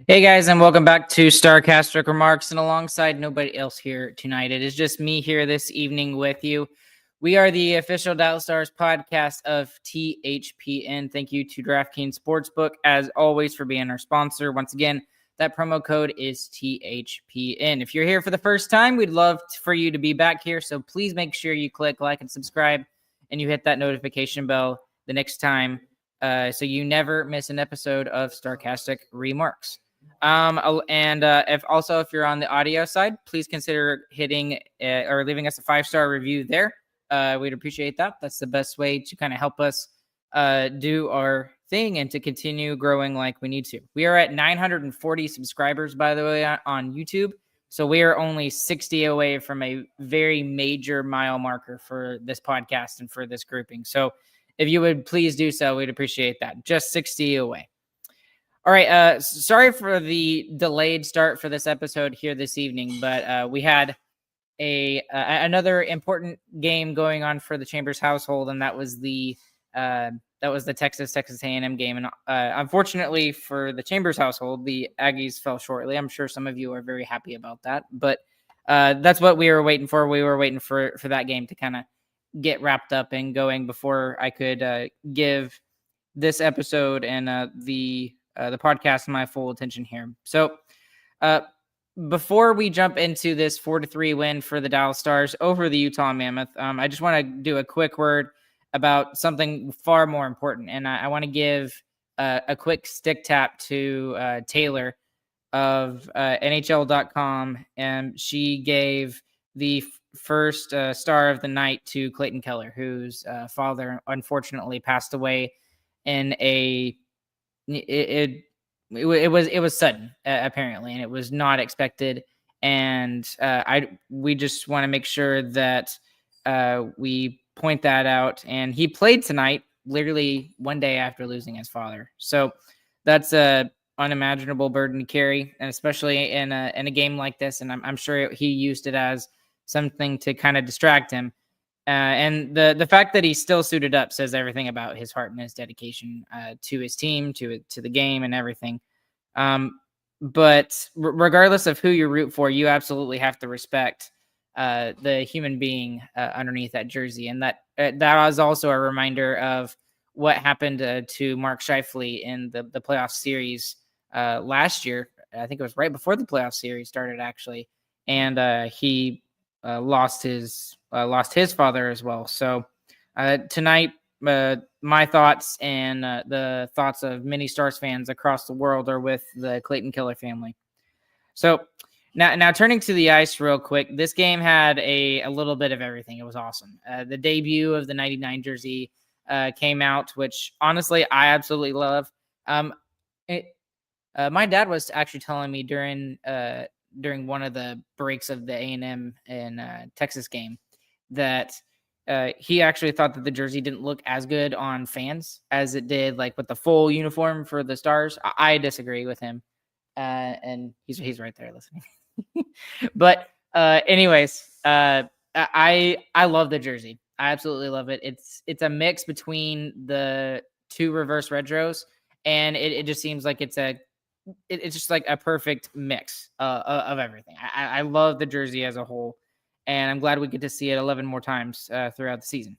Hey guys, and welcome back to Starcastic Remarks. And alongside nobody else here tonight, it is just me here this evening with you. We are the official Dallas Stars podcast of THPN. Thank you to DraftKings Sportsbook, as always, for being our sponsor. Once again, that promo code is THPN. If you're here for the first time, we'd love for you to be back here. So please make sure you click like and subscribe, and you hit that notification bell the next time, so you never miss an episode of Starcastic Remarks. If you're on the audio side, please consider hitting or leaving us a 5-star review there. We'd appreciate that. That's the best way to kind of help us do our thing and to continue growing like we need to. We are at 940 subscribers, by the way, on YouTube. So we are only 60 away from a very major mile marker for this podcast and for this grouping. So if you would please do so, we'd appreciate that. Just 60 away. All right. Sorry for the delayed start for this episode here this evening, but we had another important game going on for the Chambers household, and that was the Texas A&M game. And unfortunately for the Chambers household, the Aggies fell shortly. I'm sure some of you are very happy about that, but that's what we were waiting for. We were waiting for that game to kind of get wrapped up and going before I could give this episode and the podcast my full attention here. So before we jump into this 4-3 win for the Dallas Stars over the Utah Mammoth, I just want to do a quick word about something far more important. And I want to give a quick stick tap to Taylor of NHL.com. And she gave the first star of the night to Clayton Keller, whose father unfortunately passed away in it was sudden, apparently, and it was not expected. And we just want to make sure that we point that out. And he played tonight, literally one day after losing his father. So that's a unimaginable burden to carry, and especially in a game like this. And I'm sure he used it as something to kind of distract him. And the fact that he's still suited up says everything about his heart and his dedication to his team, to the game, and everything. But regardless of who you root for, you absolutely have to respect the human being underneath that jersey. And that was also a reminder of what happened to Mark Scheifele in the playoff series last year. I think it was right before the playoff series started, actually, and he lost his father as well. So tonight, my thoughts and the thoughts of many Stars fans across the world are with the Clayton Keller family. So now turning to the ice real quick, this game had a little bit of everything. It was awesome. The debut of the 99 jersey came out, which honestly I absolutely love. My dad was actually telling me during one of the breaks of the A&M and Texas game that he actually thought that the jersey didn't look as good on fans as it did like with the full uniform for the Stars. I disagree with him, and he's right there listening. But anyways, I love the jersey. I absolutely love it. It's a mix between the two reverse retros, and it just seems like it's just like a perfect mix of everything. I love the jersey as a whole, and I'm glad we get to see it 11 more times throughout the season.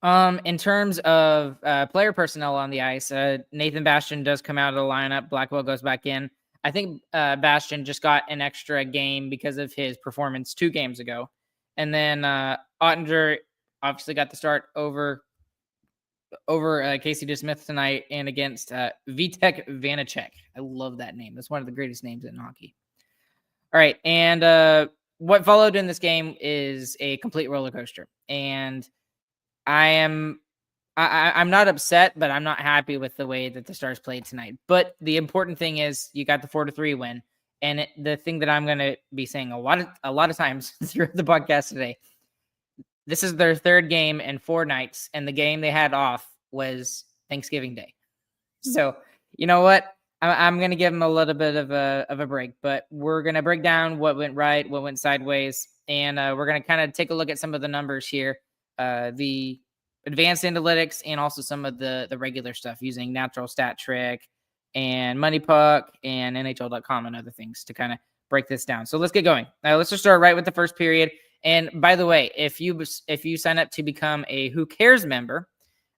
In terms of player personnel on the ice, Nathan Bastian does come out of the lineup. Blackwell goes back in. I think Bastian just got an extra game because of his performance 2 games ago. And then Ottinger obviously got the start over Casey DeSmith tonight and against Vitek Vanacek. I love that name. That's one of the greatest names in hockey. All right. And what followed in this game is a complete roller coaster. And I'm not upset, but I'm not happy with the way that the Stars played tonight. But the important thing is you got the 4-3 win. And the thing that I'm going to be saying a lot of times throughout the podcast today, this is their 3rd game in 4 nights, and the game they had off was Thanksgiving Day. So you know what? I'm going to give them a little bit of a break, but we're going to break down what went right, what went sideways, and we're going to kind of take a look at some of the numbers here, the advanced analytics, and also some of the regular stuff using Natural Stat Trick, and Money Puck and NHL.com and other things to kind of break this down. So let's get going. Let's just start right with the first period. And by the way, if you sign up to become a Who Cares member,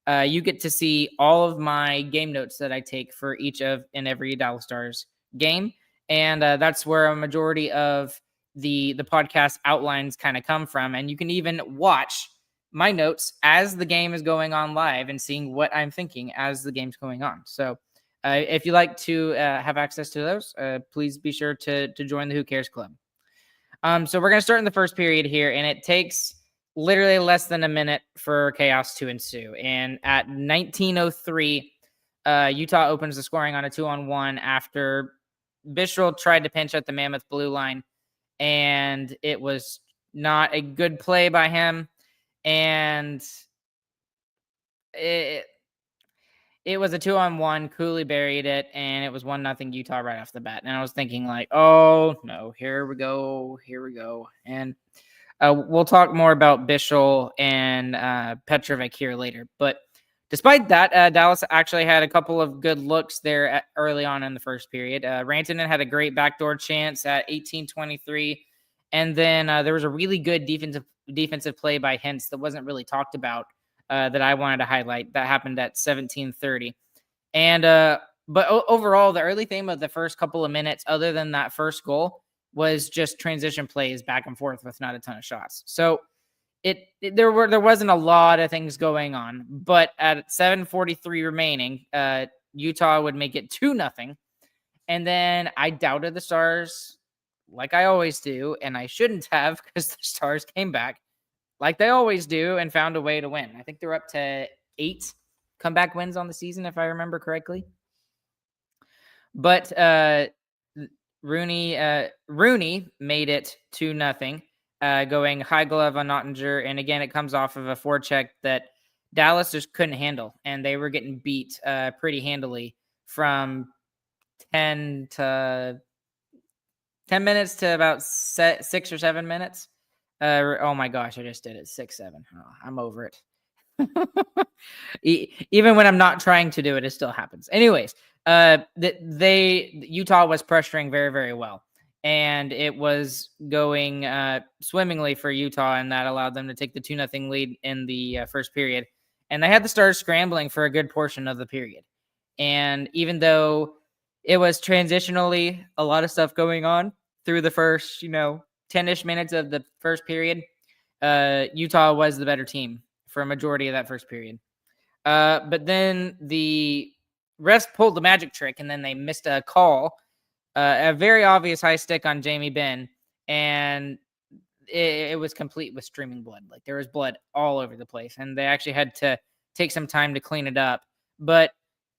you get to see all of my game notes that I take for each of and every Dallas Stars game. And that's where a majority of the podcast outlines kind of come from. And you can even watch my notes as the game is going on live and seeing what I'm thinking as the game's going on. So if you like to have access to those, please be sure to join the Who Cares Club. So we're going to start in the first period here, and it takes literally less than a minute for chaos to ensue. And at 19:03, Utah opens the scoring on a 2-on-1 after Bishop tried to pinch at the Mammoth blue line, and it was not a good play by him. And it was a 2-on-1. Cooley buried it, and it was 1-0 Utah right off the bat. And I was thinking like, oh no, here we go. And we'll talk more about Bishop and Petrovic here later. But despite that, Dallas actually had a couple of good looks there early on in the first period. Rantanen had a great backdoor chance at 18:23. And then there was a really good defensive play by Hintz that wasn't really talked about that I wanted to highlight. That happened at 17:30. And but overall, the early theme of the first couple of minutes, other than that first goal, was just transition plays back and forth with not a ton of shots. So there wasn't a lot of things going on. But at 7:43 remaining, Utah would make it 2-0. And then I doubted the Stars like I always do, and I shouldn't have, because the Stars came back like they always do and found a way to win. I think they're up to 8 comeback wins on the season, if I remember correctly. But Rooney made it 2-0, going high glove on Ottinger. And again, it comes off of a forecheck that Dallas just couldn't handle, and they were getting beat pretty handily from 10 minutes to about 6 or 7 minutes. Oh my gosh, I just did it. 6, 7. Oh, I'm over it. Even when I'm not trying to do it, it still happens. Anyways, Utah was pressuring very, very well, and it was going swimmingly for Utah, and that allowed them to take the 2-0 lead in the first period. And they had the Stars scrambling for a good portion of the period. And even though it was transitionally a lot of stuff going on through the first, 10-ish minutes of the first period, Utah was the better team for a majority of that first period. But then the refs pulled the magic trick, and then they missed a call, a very obvious high stick on Jamie Benn, and it was complete with streaming blood. Like, there was blood all over the place, and they actually had to take some time to clean it up. But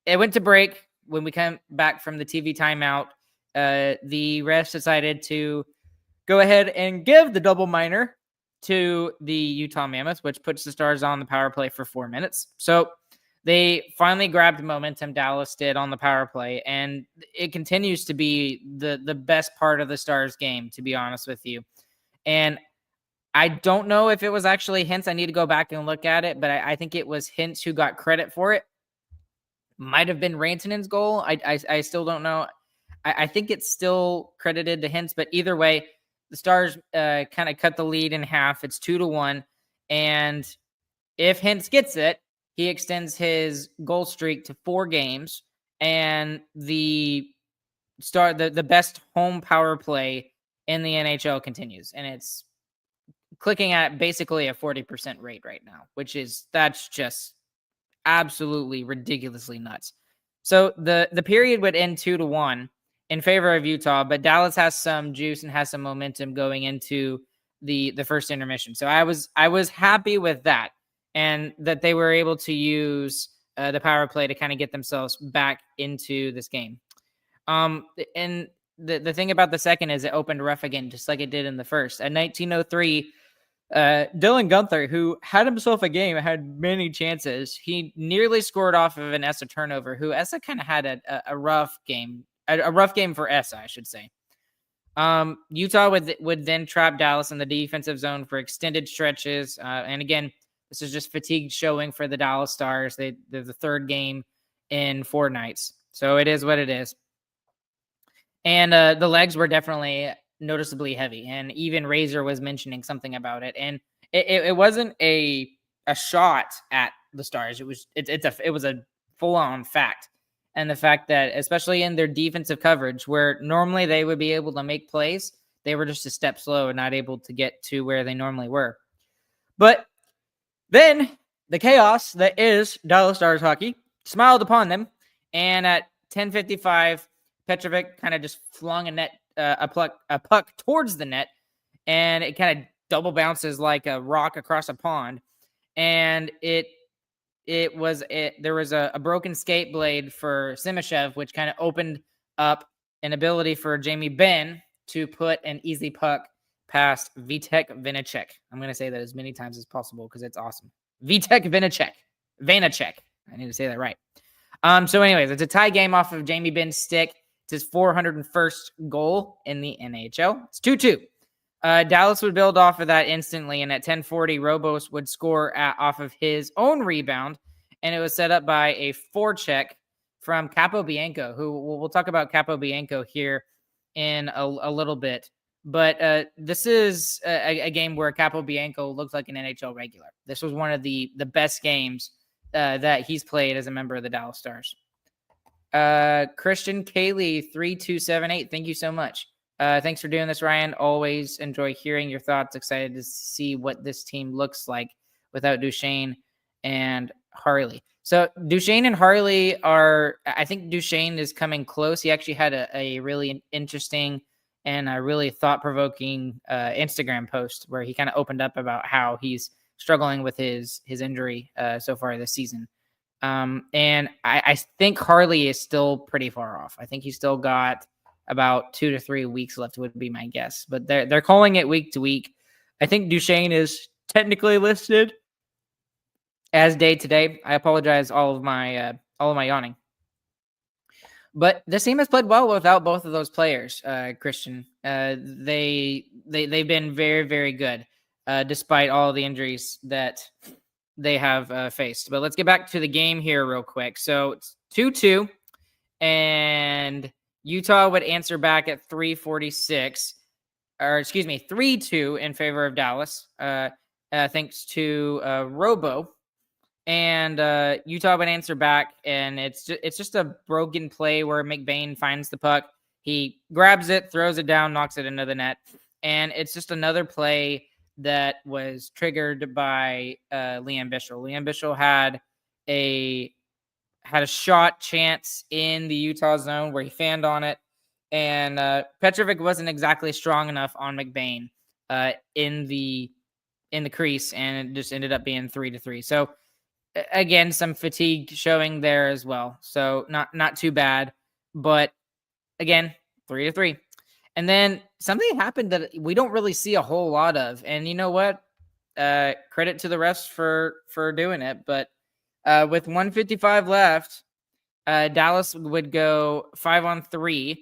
it went to break. When we come back from the TV timeout, the refs decided to go ahead and give the double minor to the Utah Mammoth, which puts the Stars on the power play for 4 minutes. So they finally grabbed momentum, Dallas did, on the power play, and it continues to be the best part of the Stars game, to be honest with you. And I don't know if it was actually Hintz. I need to go back and look at it, but I think it was Hintz who got credit for it. Might have been Rantanen's goal. I still don't know. I think it's still credited to Hintz, but either way, the Stars kind of cut the lead in half. It's 2-1. And if Hintz gets it, he extends his goal streak to 4 games. And the best home power play in the NHL continues. And it's clicking at basically a 40% rate right now, that's just absolutely ridiculously nuts. So the period would end 2-1 in favor of Utah, but Dallas has some juice and has some momentum going into the first intermission. So I was happy with that, and that they were able to use the power play to kind of get themselves back into this game. And the thing about the second is it opened rough again, just like it did in the first. At 19:03, Dylan Guenther, who had himself a game, had many chances. He nearly scored off of an Essa turnover, who Essa kind of had a rough game, a rough game for Essa, I should say. Utah would then trap Dallas in the defensive zone for extended stretches. And again, this is just fatigue showing for the Dallas Stars. They're the third game in 4 nights. So it is what it is. And the legs were definitely noticeably heavy. And even Razor was mentioning something about it. And it wasn't a shot at the Stars. It was a full on fact. And the fact that, especially in their defensive coverage, where normally they would be able to make plays, they were just a step slow and not able to get to where they normally were. But then the chaos that is Dallas Stars hockey smiled upon them, and at 10:55, Petrovic kind of just flung a puck towards the net, and it kind of double bounces like a rock across a pond, and there was a broken skate blade for Simashev, which kind of opened up an ability for Jamie Benn to put an easy puck past Vitek Vanacek. I'm going to say that as many times as possible because it's awesome. Vitek Vanacek. I need to say that right. So anyways, it's a tie game off of Jamie Benn's stick. It's his 401st goal in the NHL. It's 2-2. Dallas would build off of that instantly, and at 10:40, Robos would score off of his own rebound, and it was set up by a forecheck from Capobianco, who we'll talk about Capobianco here in a little bit. But this is a game where Capobianco looks like an NHL regular. This was one of the best games that he's played as a member of the Dallas Stars. Christian Cayley 3278, thank you so much. Thanks for doing this, Ryan. Always enjoy hearing your thoughts. Excited to see what this team looks like without Duchesne and Harley. So Duchesne and Harley I think Duchesne is coming close. He actually had a really interesting and a really thought-provoking Instagram post where he kind of opened up about how he's struggling with his injury so far this season. And I think Harley is still pretty far off. I think he's still got about 2 to 3 weeks left would be my guess, but they're calling it week to week. I think Duchesne is technically listed as day to day. I apologize, all of my yawning. But this team has played well without both of those players, Christian. They've been very, very good, despite all the injuries that they have faced. But let's get back to the game here real quick. So it's 2-2, and Utah would answer back at 3:46, 3-2 in favor of Dallas, thanks to Robo. And Utah would answer back, and it's just a broken play where McBain finds the puck. He grabs it, throws it down, knocks it into the net. And it's just another play that was triggered by Liam Bichel. Liam Bichel had a shot chance in the Utah zone where he fanned on it, and Petrovic wasn't exactly strong enough on McBain in the crease, and it just ended up being 3-3. So again, some fatigue showing there as well. So not too bad, but again, 3-3. And then something happened that we don't really see a whole lot of. And you know what? Credit to the refs for doing it. But with 1:55 left, Dallas would go 5-on-3,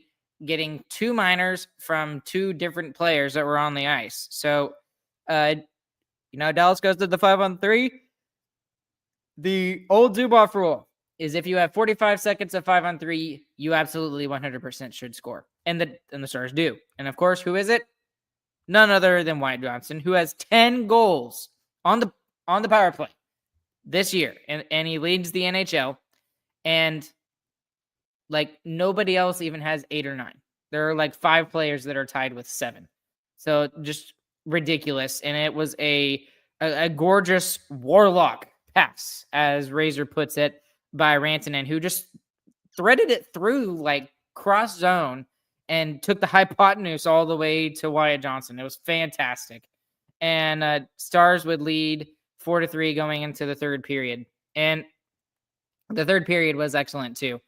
getting 2 minors from 2 different players that were on the ice. So, Dallas goes to the 5-on-3. The old Zuboff rule is if you have 45 seconds of 5-on-3, you absolutely 100% should score. And the Stars do. And of course, who is it? None other than Wyatt Johnston, who has 10 goals on the power play this year. And he leads the NHL. And like nobody else even has 8 or 9. There are like 5 players that are tied with 7. So just ridiculous. And it was a gorgeous warlock pass, as Razor puts it, by Rantanen, who just threaded it through like cross zone and took the hypotenuse all the way to Wyatt Johnston. It was fantastic. And Stars would lead 4-3 going into the third period. And the third period was excellent too.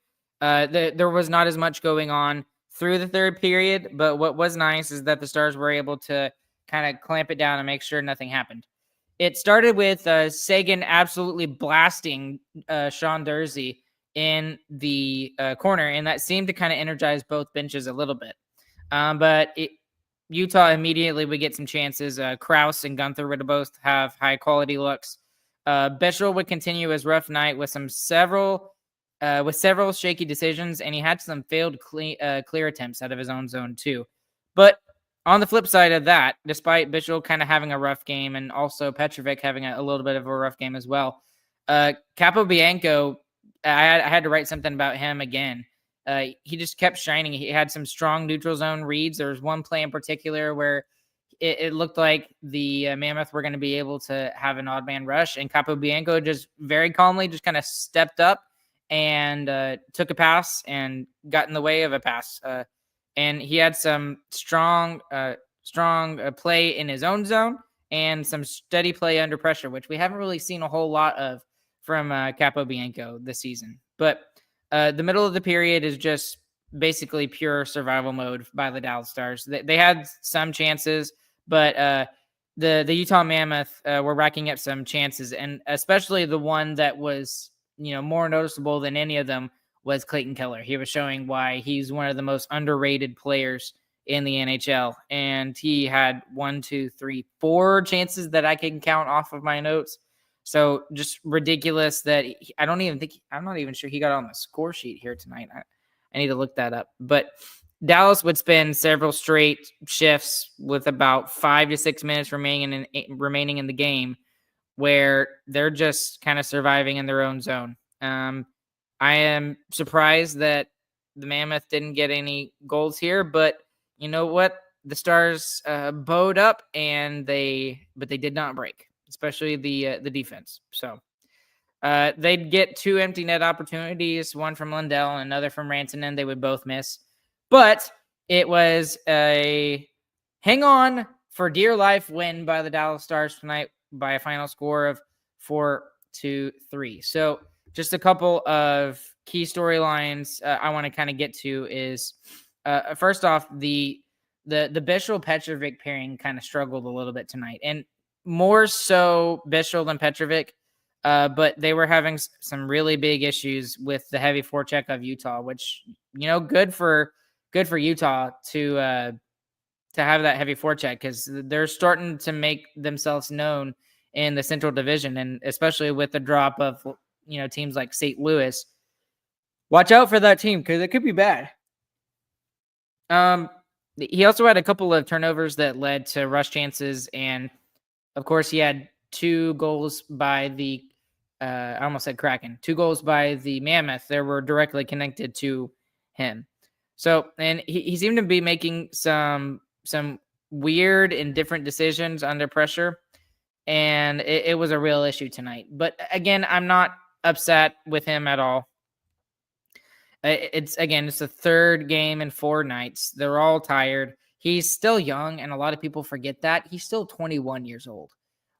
There was not as much going on through the third period, but what was nice is that the Stars were able to kind of clamp it down and make sure nothing happened. It started with Sagan absolutely blasting Sean Dursey in the corner, and that seemed to kind of energize both benches a little bit. But Utah immediately would get some chances. Krause and Gunther would both have high-quality looks. Bichel would continue his rough night with several with several shaky decisions, and he had some failed clear attempts out of his own zone too. But on the flip side of that, despite Bichel kind of having a rough game and also Petrovic having a little bit of a rough game as well, Capobianco, I had to write something about him again. He just kept shining. He had some strong neutral zone reads. There was one play in particular where it looked like the Mammoth were going to be able to have an odd man rush, and Capobianco just very calmly just kind of stepped up and took a pass and got in the way of a pass. And he had some strong play in his own zone and some steady play under pressure, which we haven't really seen a whole lot of from Capobianco this season. But the middle of the period is just basically pure survival mode by the Dallas Stars. They had some chances, but the Utah Mammoth were racking up some chances, and especially the one that was more noticeable than any of them was Clayton Keller. He was showing why he's one of the most underrated players in the NHL, and he had 4 chances that I can count off of my notes. So just ridiculous that I'm not even sure he got on the score sheet here tonight. I need to look that up. But Dallas would spend several straight shifts with about 5 to 6 minutes remaining in the game where they're just kind of surviving in their own zone. I am surprised that the Mammoth didn't get any goals here, but you know what? The Stars bowed up, but they did not break, especially the defense. So they'd get 2 empty net opportunities, one from Lundell and another from Rantanen. They would both miss, but it was a hang on for dear life win by the Dallas Stars tonight by a final score of 4-3. So just a couple of key storylines I want to kind of get to is first off, the Bichel Petrovic pairing kind of struggled a little bit tonight, and more so Bichel than Petrovic, but they were having some really big issues with the heavy forecheck of Utah, which good for Utah to have that heavy forecheck because they're starting to make themselves known in the Central Division, and especially with the drop of teams like St. Louis. Watch out for that team because it could be bad. He also had a couple of turnovers that led to rush chances, and of course he had 2 goals by the I almost said Kraken. 2 goals by the Mammoth that were directly connected to him. So, and he seemed to be making some weird and different decisions under pressure, and it was a real issue tonight. But again, I'm not upset with him at all. It's the 3rd game in 4 nights. They're all tired. He's still young, and a lot of people forget that. He's still 21 years old.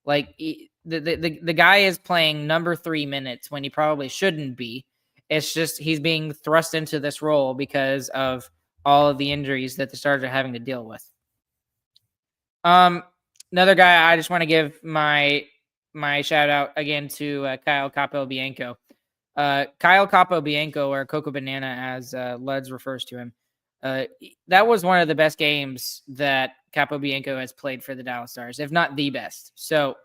Like, the guy is playing number 3 minutes when he probably shouldn't be. It's just he's being thrust into this role because of all of the injuries that the Stars are having to deal with. Another guy I just want to give my shout out again to Kyle Capobianco. Kyle Capobianco, or Coco Banana as Luds refers to him. That was one of the best games that Capobianco has played for the Dallas Stars, if not the best. So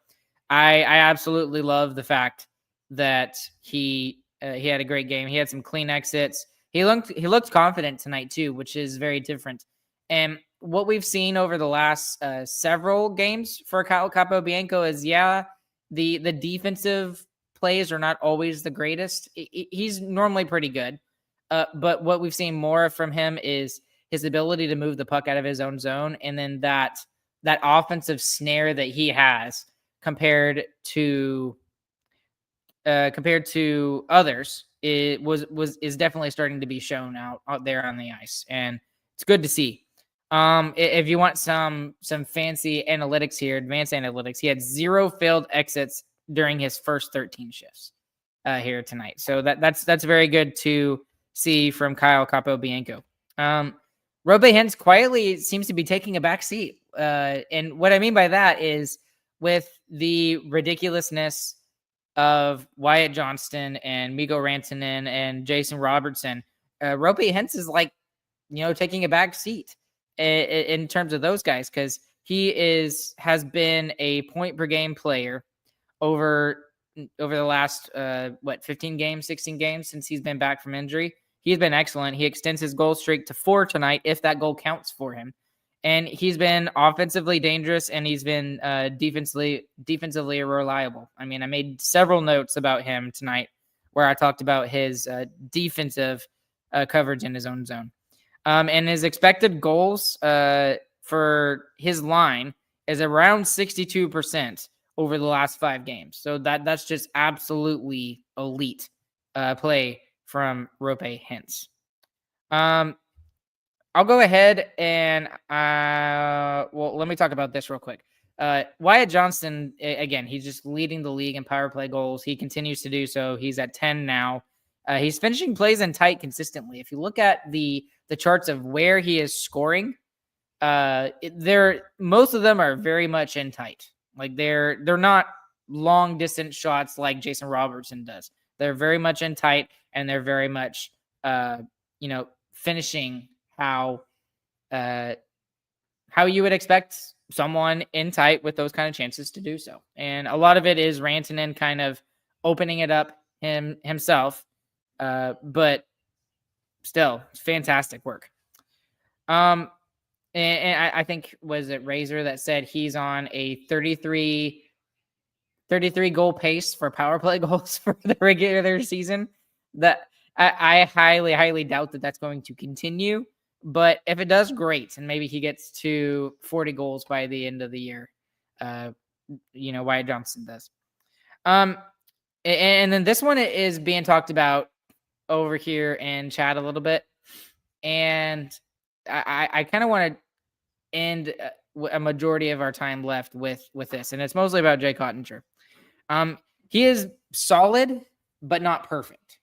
I absolutely love the fact that he had a great game. He had some clean exits. He looked confident tonight too, which is very different. And what we've seen over the last several games for Kyle Capobianco is, the defensive plays are not always the greatest. He's normally pretty good. But what we've seen more from him is his ability to move the puck out of his own zone, and then that offensive snare that he has compared to others is definitely starting to be shown out there on the ice, and it's good to see. If you want some fancy analytics here, advanced analytics, he had 0 failed exits during his first 13 shifts here tonight. So that's very good to see from Kyle Capobianco. Roope Hintz quietly seems to be taking a back seat. And what I mean by that is with the ridiculousness of Wyatt Johnston and Mikko Rantanen and Jason Robertson, Roope Hintz is taking a back seat in terms of those guys, because he has been a point per game player over over the last 15 games, 16 games since he's been back from injury. He's been excellent. He extends his goal streak to 4 tonight, if that goal counts for him. And he's been offensively dangerous, and he's been defensively reliable. I mean, I made several notes about him tonight where I talked about his defensive coverage in his own zone. And his expected goals for his line is around 62% over the last 5 games. So that's just absolutely elite play from Roope Hintz. I'll go ahead and let me talk about this real quick. Wyatt Johnston, again, he's just leading the league in power play goals. He continues to do so. He's at 10 now. He's finishing plays in tight consistently. If you look at the charts of where he is scoring, most of them are very much in tight. Like they're not long distance shots like Jason Robertson does. They're very much in tight, and they're very much finishing how you would expect someone in tight with those kind of chances to do so. And a lot of it is Rantanen kind of opening it up himself. But still, fantastic work. And I think, was it Razor that said he's on a 33 goal pace for power play goals for the regular season? That I highly, highly doubt that that's going to continue. But if it does, great. And maybe he gets to 40 goals by the end of the year. Wyatt Johnston does. And then this one is being talked about over here in chat a little bit. And I kind of want to end a majority of our time left with this. And it's mostly about Jake Ottinger. He is solid, but not perfect.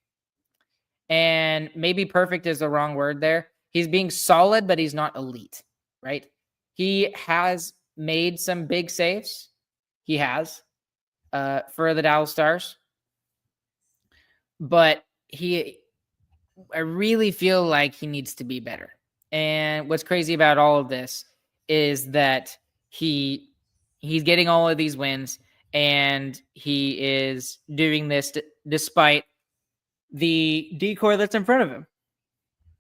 And maybe perfect is the wrong word there. He's being solid, but he's not elite, right? He has made some big saves. He has for the Dallas Stars. But I really feel like he needs to be better. And what's crazy about all of this is that he's getting all of these wins, and he is doing this despite the decor that's in front of him.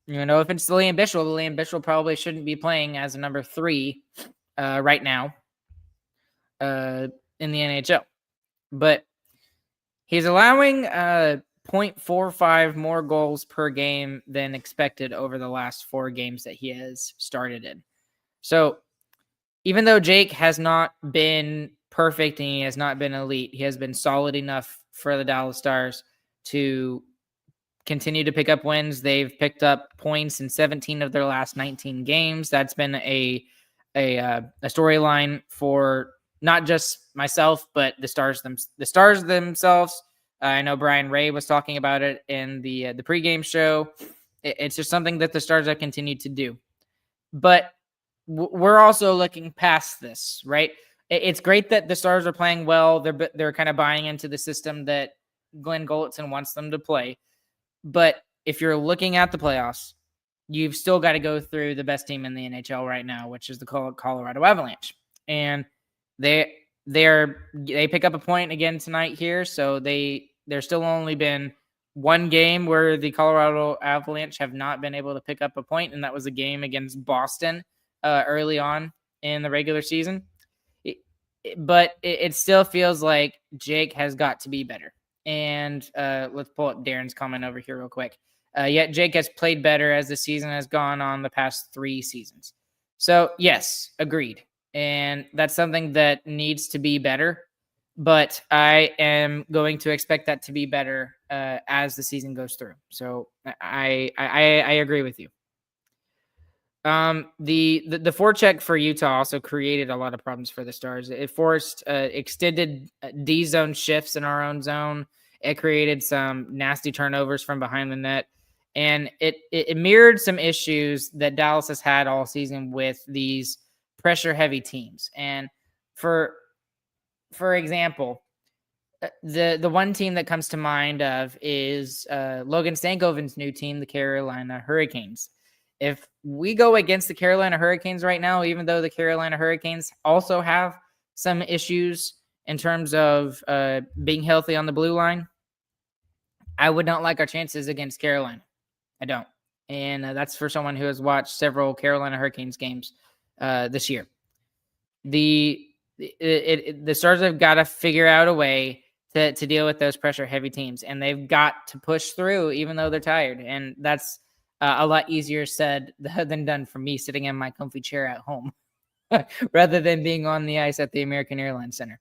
If it's Liam Bichsel probably shouldn't be playing as a number 3 right now in the NHL. But he's allowing 0.45 more goals per game than expected over the last 4 games that he has started in. So even though Jake has not been perfect and he has not been elite, he has been solid enough for the Dallas Stars to continue to pick up wins. They've picked up points in 17 of their last 19 games. That's been a storyline for not just myself, but the Stars themselves. I know Brian Ray was talking about it in the pregame show. It's just something that the Stars have continued to do. But we're also looking past this, right? It's great that the Stars are playing well. They're kind of buying into the system that Glenn Gulutzan wants them to play. But if you're looking at the playoffs, you've still got to go through the best team in the NHL right now, which is the Colorado Avalanche. And they pick up a point again tonight here. So there's still only been one game where the Colorado Avalanche have not been able to pick up a point, and that was a game against Boston early on in the regular season. But it still feels like Jake has got to be better. And let's pull up Darren's comment over here real quick. Yet Jake has played better as the season has gone on the past 3 seasons. So, yes, agreed. And that's something that needs to be better. But I am going to expect that to be better as the season goes through. So I agree with you. The forecheck for Utah also created a lot of problems for the Stars. It forced extended D zone shifts in our own zone. It created some nasty turnovers from behind the net, and it mirrored some issues that Dallas has had all season with these pressure heavy teams. And for example, the one team that comes to mind of is Logan Stankoven's new team, the Carolina Hurricanes. If we go against the Carolina Hurricanes right now, even though the Carolina Hurricanes also have some issues in terms of being healthy on the blue line, I would not like our chances against Carolina. I don't. And that's for someone who has watched several Carolina Hurricanes games this year. The Stars have got to figure out a way to deal with those pressure-heavy teams, and they've got to push through even though they're tired. And that's a lot easier said than done for me sitting in my comfy chair at home rather than being on the ice at the American Airlines Center.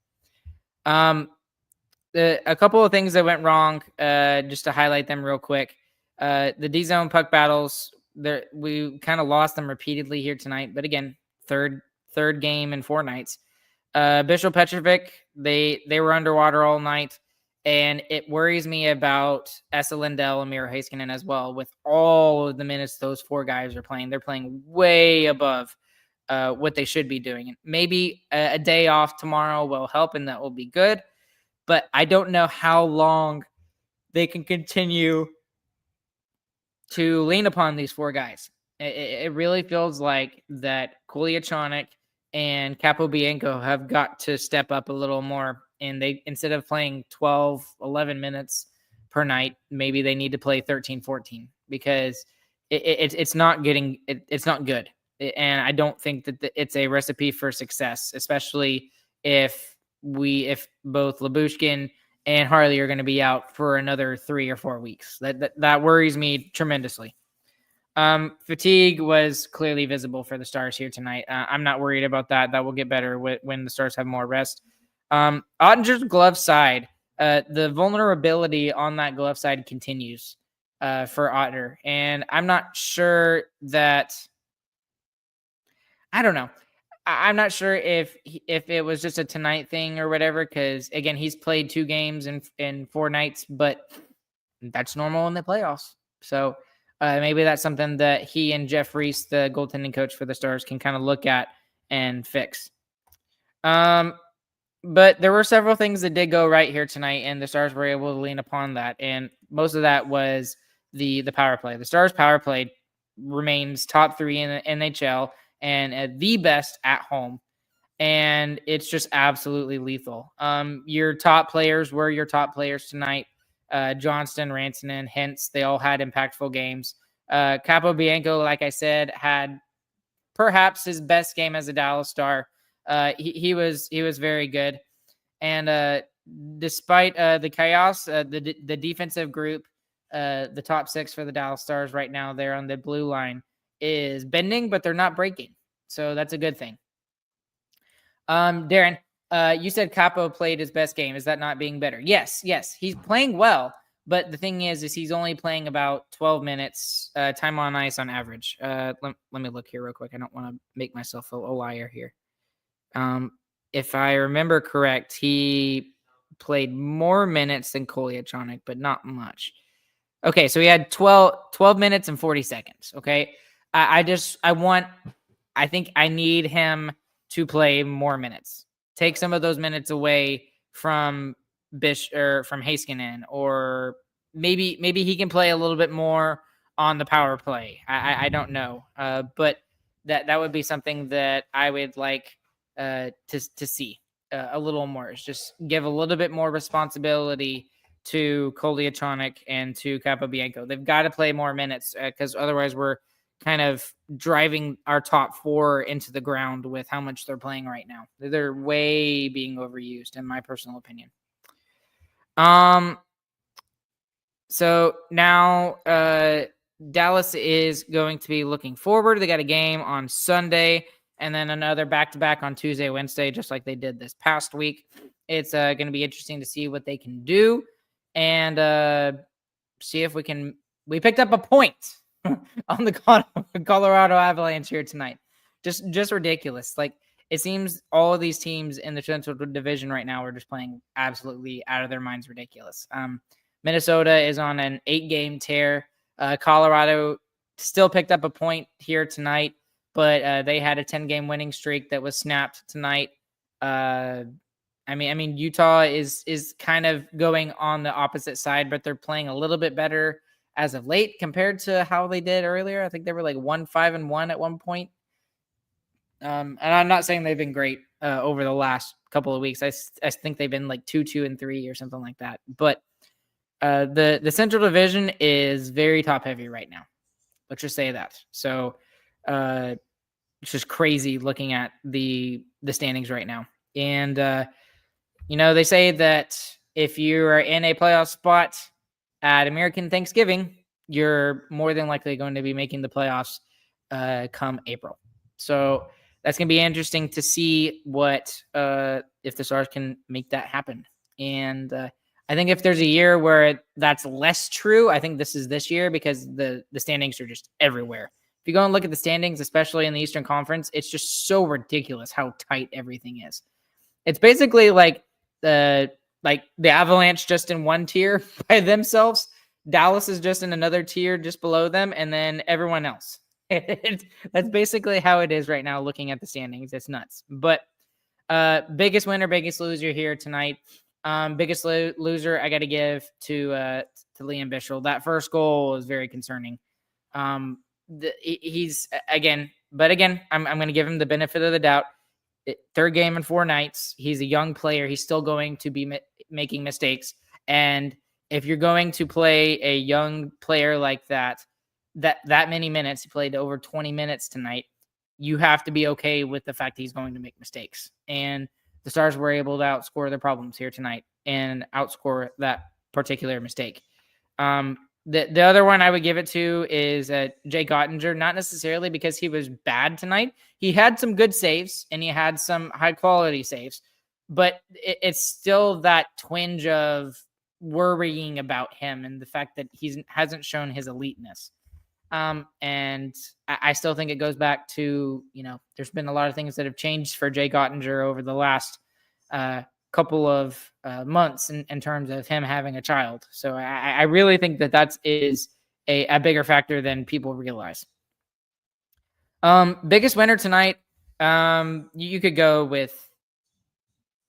A couple of things that went wrong, just to highlight them real quick. The D-zone puck battles, we kind of lost them repeatedly here tonight. But again, third game in 4 nights. Bishop Petrovic, they were underwater all night. And it worries me about Esa Lindell and Miro Heiskanen as well. With all of the minutes those 4 guys are playing, they're playing way above what they should be doing. And maybe a day off tomorrow will help, and that will be good. But I don't know how long they can continue to lean upon these 4 guys. It really feels like that Kolyachonok and Capobianco have got to step up a little more. And they, instead of playing 12, 11 minutes per night, maybe they need to play 13, 14 because it's not getting, it's not good. And I don't think that it's a recipe for success, especially if both Lyubushkin and Harley are going to be out for another 3 or 4 weeks. That worries me tremendously. Fatigue was clearly visible for the Stars here tonight. I'm not worried about that. That will get better when the Stars have more rest. Ottinger's glove side, the vulnerability on that glove side continues for Otter. And I'm not sure that, I don't know. I'm not sure if it was just a tonight thing or whatever, because again, he's played 2 games in 4 nights, but that's normal in the playoffs. So maybe that's something that he and Jeff Reese, the goaltending coach for the Stars, can kind of look at and fix. But there were several things that did go right here tonight, and the Stars were able to lean upon that. And most of that was the power play. The Stars power play remains top 3 in the NHL and the best at home. And it's just absolutely lethal. Your top players were your top players tonight. Johnston, Rantanen, Hintz, they all had impactful games. Capobianco, like I said, had perhaps his best game as a Dallas Star. He was very good. And despite the chaos, the defensive group, the top 6 for the Dallas Stars right now, they're on the blue line, is bending, but they're not breaking. So that's a good thing. Darren, you said Capo played his best game. Is that not being better? Yes. He's playing well, but the thing is he's only playing about 12 minutes time on ice on average. Let me look here real quick. I don't want to make myself a liar here. If I remember correct, he played more minutes than Kolyachonok, but not much. Okay, so he had 12 minutes and 40 seconds. Okay. I think I need him to play more minutes. Take some of those minutes away from Bish or from Heiskanen, or maybe he can play a little bit more on the power play. I don't know. But that would be something that I would like to see a little more. Is just give a little bit more responsibility to Kolyachonok and to Capobianco. They've got to play more minutes because otherwise we're kind of driving our top 4 into the ground with how much they're playing right now. They're way being overused, in my personal opinion. So now Dallas is going to be looking forward. They got a game on Sunday and then another back-to-back on Tuesday, Wednesday, just like they did this past week. It's going to be interesting to see what they can do and see if we picked up a point on the Colorado Avalanche here tonight. Just ridiculous. Like, it seems all of these teams in the Central Division right now are just playing absolutely out of their minds ridiculous. Minnesota is on an 8-game tear. Colorado still picked up a point here tonight, but they had a 10-game winning streak that was snapped tonight. I mean, Utah is kind of going on the opposite side, but they're playing a little bit better as of late compared to how they did earlier. I think they were like 1-5-1 at one point. And I'm not saying they've been great over the last couple of weeks. I think they've been like 2-2-3 or something like that. But the Central Division is very top heavy right now. Let's just say that. So it's just crazy looking at the standings right now. And they say that if you are in a playoff spot at American Thanksgiving, you're more than likely going to be making the playoffs come April. So that's going to be interesting to see what if the Stars can make that happen. And I think if there's a year where that's less true, I think this year because the standings are just everywhere. If you go and look at the standings, especially in the Eastern Conference, it's just so ridiculous how tight everything is. It's basically like the Avalanche just in one tier by themselves. Dallas is just in another tier just below them, and then everyone else. That's basically how it is right now looking at the standings. It's nuts. But biggest winner, biggest loser here tonight. Biggest loser I got to give to Liam Bichsel. That first goal is very concerning. He's again, I'm going to give him the benefit of the doubt. Third game in 4 nights. He's a young player. He's still going to be making mistakes. And if you're going to play a young player like that many minutes, he played over 20 minutes tonight, you have to be okay with the fact he's going to make mistakes. And the Stars were able to outscore their problems here tonight and outscore that particular mistake. The other one I would give it to is Jake Oettinger, not necessarily because he was bad tonight. He had some good saves and he had some high quality saves, but it's still that twinge of worrying about him and the fact that he hasn't shown his eliteness. And I still think it goes back to, there's been a lot of things that have changed for Jake Oettinger over the last couple of months in terms of him having a child. So I really think that is a bigger factor than people realize. Biggest winner tonight. You could go with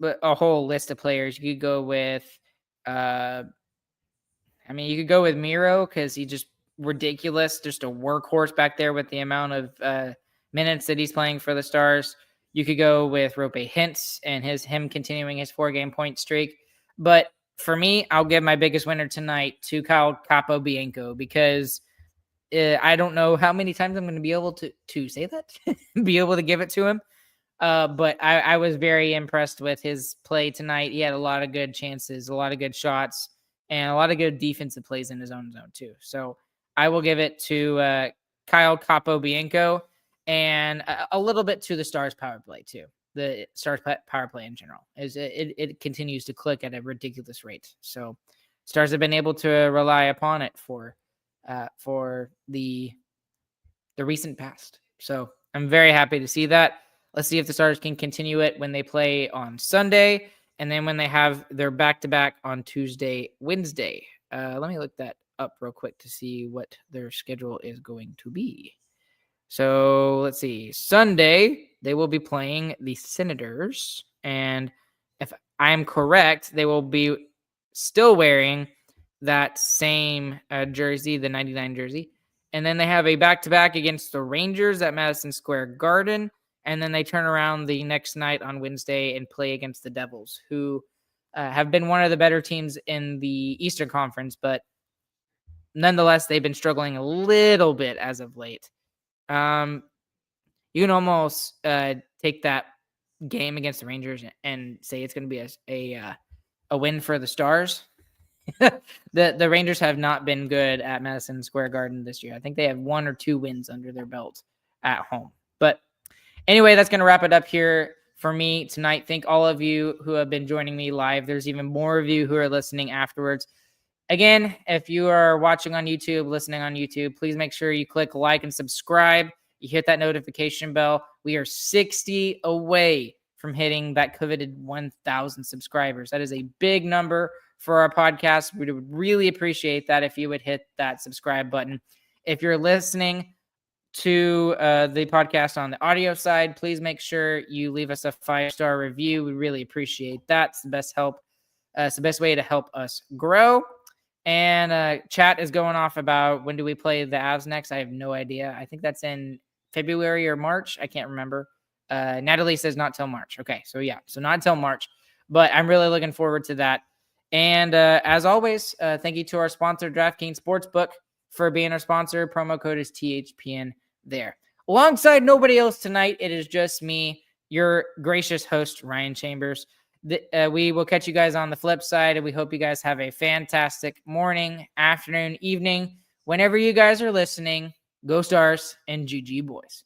a whole list of players. You could go with, you could go with Miro because he just ridiculous, just a workhorse back there with the amount of minutes that he's playing for the Stars. You could go with Roope Hintz and him continuing his 4-game point streak. But for me, I'll give my biggest winner tonight to Kyle Capobianco because I don't know how many times I'm going to be able to say that, be able to give it to him. But I was very impressed with his play tonight. He had a lot of good chances, a lot of good shots, and a lot of good defensive plays in his own zone too. So I will give it to Kyle Capobianco. And a little bit to the Stars power play too. The Stars power play in general is it continues to click at a ridiculous rate. So Stars have been able to rely upon it for the recent past. So I'm very happy to see that. Let's see if the Stars can continue it when they play on Sunday, and then when they have their back-to-back on Tuesday, Wednesday. Let me look that up real quick to see what their schedule is going to be. So let's see. Sunday, they will be playing the Senators. And if I'm correct, they will be still wearing that same jersey, the 99 jersey. And then they have a back-to-back against the Rangers at Madison Square Garden. And then they turn around the next night on Wednesday and play against the Devils, who have been one of the better teams in the Eastern Conference. But nonetheless, they've been struggling a little bit as of late. You can almost take that game against the Rangers and say it's going to be a win for the Stars. The Rangers have not been good at Madison Square Garden this year. I think they have 1 or 2 wins under their belt at home. But anyway, that's going to wrap it up here for me tonight. Thank all of you who have been joining me live. There's even more of you who are listening afterwards. Again, if you are watching on YouTube, listening on YouTube, please make sure you click like and subscribe. You hit that notification bell. We are 60 away from hitting that coveted 1,000 subscribers. That is a big number for our podcast. We would really appreciate that if you would hit that subscribe button. If you're listening to the podcast on the audio side, please make sure you leave us a 5-star review. We really appreciate that. It's the best help. It's the best way to help us grow. And chat is going off about when do we play the Avs next. I have no idea. I think that's in February or March. I can't remember. Natalie says not till March. Okay, so yeah, so not till March, but I'm really looking forward to that. And as always, thank you to our sponsor, DraftKings Sportsbook, for being our sponsor. Promo code is THPN there. Alongside nobody else tonight, it is just me, your gracious host, Ryan Chambers. We will catch you guys on the flip side, and we hope you guys have a fantastic morning, afternoon, evening, whenever you guys are listening. Go Stars and GG Boys.